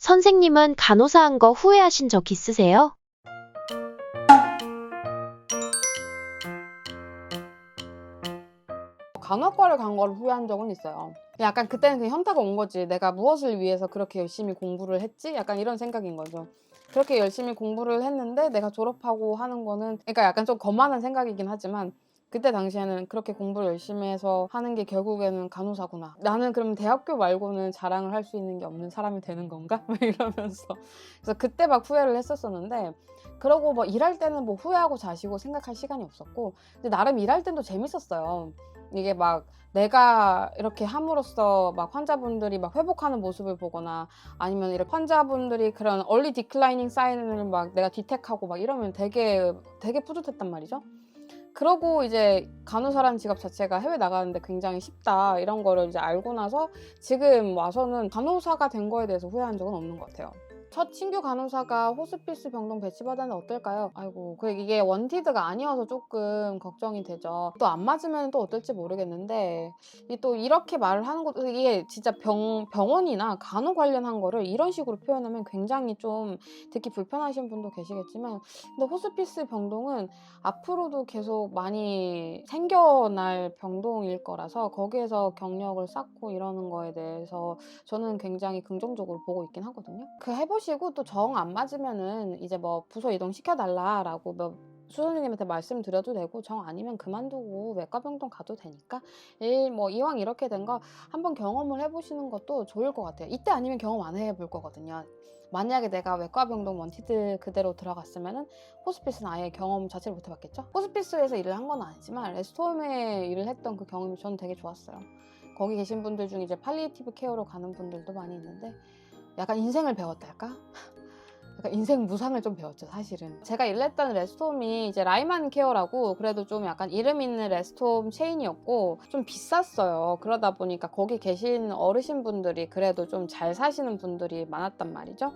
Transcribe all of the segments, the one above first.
선생님은 간호사 한 거 후회하신 적 있으세요? 간호과를 간 거를 후회한 적은 있어요. 약간 그때는 그 현타가 온 거지. 내가 무엇을 위해서 그렇게 열심히 공부를 했지? 약간 이런 생각인 거죠. 그렇게 열심히 공부를 했는데 내가 졸업하고 하는 거는, 그러니까 약간 좀 거만한 생각이긴 하지만 그때 당시에는 그렇게 공부를 열심히 해서 하는 게 결국에는 간호사구나. 나는 그럼 대학교 말고는 자랑을 할 수 있는 게 없는 사람이 되는 건가? 막 이러면서. 그래서 그때 막 후회를 했었었는데, 그러고 뭐 일할 때는 뭐 후회하고 자시고 생각할 시간이 없었고, 근데 나름 일할 때도 재밌었어요. 이게 막 내가 이렇게 함으로써 막 환자분들이 막 회복하는 모습을 보거나, 아니면 이렇게 환자분들이 그런 얼리 디클라이닝 사인을 막 내가 디텍하고 막 이러면 되게 뿌듯했단 말이죠. 그러고 이제 간호사라는 직업 자체가 해외 나가는데 굉장히 쉽다, 이런 거를 이제 알고 나서 지금 와서는 간호사가 된 거에 대해서 후회한 적은 없는 것 같아요. 첫 신규 간호사가 호스피스 병동 배치받았는데 어떨까요? 아이고, 이게 원티드가 아니어서 조금 걱정이 되죠. 또 안 맞으면 또 어떨지 모르겠는데, 또 이렇게 말을 하는 것도, 이게 진짜 병원이나 간호 관련한 거를 이런 식으로 표현하면 굉장히 좀 듣기 불편하신 분도 계시겠지만, 근데 호스피스 병동은 앞으로도 계속 많이 생겨날 병동일 거라서 거기에서 경력을 쌓고 이러는 거에 대해서 저는 굉장히 긍정적으로 보고 있긴 하거든요. 해보시고 또 정 안 맞으면은 이제 뭐 부서 이동 시켜달라라고 뭐 수선생님한테 말씀드려도 되고, 정 아니면 그만두고 외과병동 가도 되니까 뭐 이왕 이렇게 된 거 한번 경험을 해보시는 것도 좋을 것 같아요. 이때 아니면 경험 안 해볼 거거든요. 만약에 내가 외과병동 원티드 그대로 들어갔으면은 호스피스는 아예 경험 자체를 못 해봤겠죠? 호스피스에서 일을 한 건 아니지만 레스토홈에 일을 했던 그 경험이 저는 되게 좋았어요. 거기 계신 분들 중에 이제 팔리에이티브 케어로 가는 분들도 많이 있는데, 약간 인생을 배웠달까? 약간 인생 무상을 좀 배웠죠, 사실은. 제가 일했던 레스토홈이 이제 라이만 케어라고, 그래도 좀 약간 이름 있는 레스토홈 체인이었고 좀 비쌌어요. 그러다 보니까 거기 계신 어르신분들이 그래도 좀 잘 사시는 분들이 많았단 말이죠.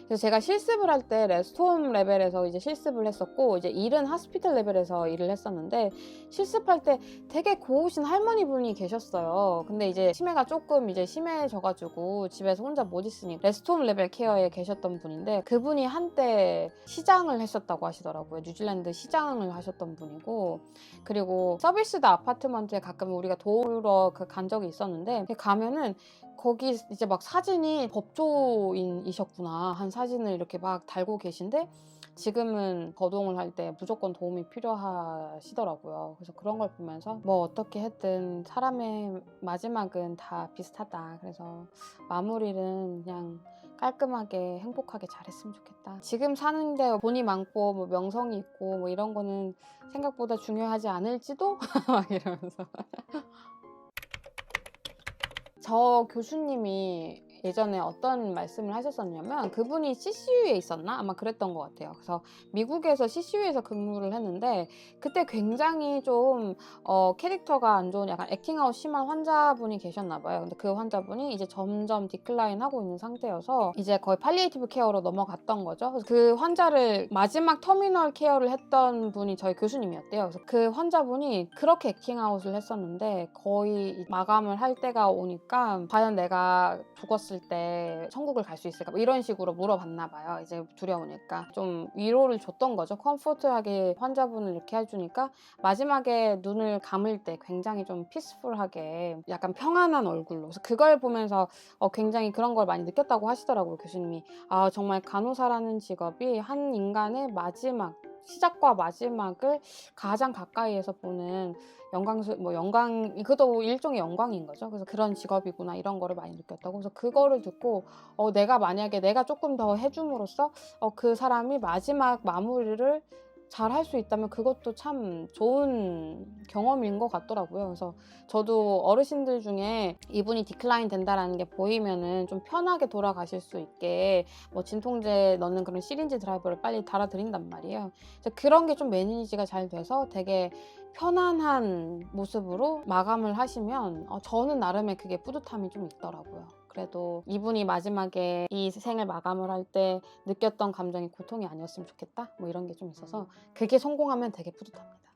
그래서 제가 실습을 할 때 레스토홈 레벨에서 이제 실습을 했었고, 이제 일은 하스피탈 레벨에서 일을 했었는데, 실습할 때 되게 고우신 할머니 분이 계셨어요. 근데 이제 치매가 조금 이제 심해져가지고 집에서 혼자 못 있으니 레스토홈 레벨 케어에 계셨던 분인데, 그분이 한때 시장을 하셨다고 하시더라고요. 뉴질랜드 시장을 하셨던 분이고, 그리고 서비스드 아파트먼트에 가끔 우리가 도우러 간 적이 있었는데, 가면은 거기 이제 막 사진이 법조인이셨구나 한 사진을 이렇게 막 달고 계신데, 지금은 거동을 할 때 무조건 도움이 필요하시더라고요. 그래서 그런 걸 보면서 뭐 어떻게 했든 사람의 마지막은 다 비슷하다. 그래서 마무리는 그냥 깔끔하게 행복하게 잘했으면 좋겠다. 지금 사는데 돈이 많고 뭐 명성이 있고 뭐 이런 거는 생각보다 중요하지 않을지도 막 이러면서. 저 교수님이 예전에 어떤 말씀을 하셨었냐면, 그분이 CCU에 있었나? 아마 그랬던 것 같아요. 그래서 미국에서 CCU에서 근무를 했는데, 그때 굉장히 좀 캐릭터가 안 좋은 약간 액팅아웃 심한 환자분이 계셨나 봐요. 근데 그 환자분이 이제 점점 디클라인 하고 있는 상태여서 이제 거의 팔리에이티브 케어로 넘어갔던 거죠. 그래서 그 환자를 마지막 터미널 케어를 했던 분이 저희 교수님이었대요. 그래서 그 환자분이 그렇게 액팅아웃을 했었는데, 거의 마감을 할 때가 오니까 과연 내가 죽었을 때 천국을 갈 수 있을까? 뭐 이런 식으로 물어봤나 봐요. 이제 두려우니까 좀 위로를 줬던 거죠. 컴포트하게 환자분을 이렇게 해주니까 마지막에 눈을 감을 때 굉장히 좀 피스풀하게 약간 평안한 얼굴로. 그래서 그걸 보면서 굉장히 그런 걸 많이 느꼈다고 하시더라고요, 교수님이. 아, 정말 간호사라는 직업이 한 인간의 마지막, 시작과 마지막을 가장 가까이에서 보는 그것도 일종의 영광인 거죠. 그래서 그런 직업이구나, 이런 거를 많이 느꼈다고. 그래서 그거를 듣고 내가 만약에 내가 조금 더 해줌으로써 그 사람이 마지막 마무리를 잘 할 수 있다면 그것도 참 좋은 경험인 것 같더라고요. 그래서 저도 어르신들 중에 이분이 디클라인 된다라는 게 보이면은 좀 편하게 돌아가실 수 있게 뭐 진통제 넣는 그런 시린지 드라이버를 빨리 달아드린단 말이에요. 그래서 그런 게 좀 매니지가 잘 돼서 되게 편안한 모습으로 마감을 하시면 저는 나름의 그게 뿌듯함이 좀 있더라고요. 그래도 이분이 마지막에 이 생을 마감을 할 때 느꼈던 감정이 고통이 아니었으면 좋겠다, 뭐 이런 게 좀 있어서 그게 성공하면 되게 뿌듯합니다.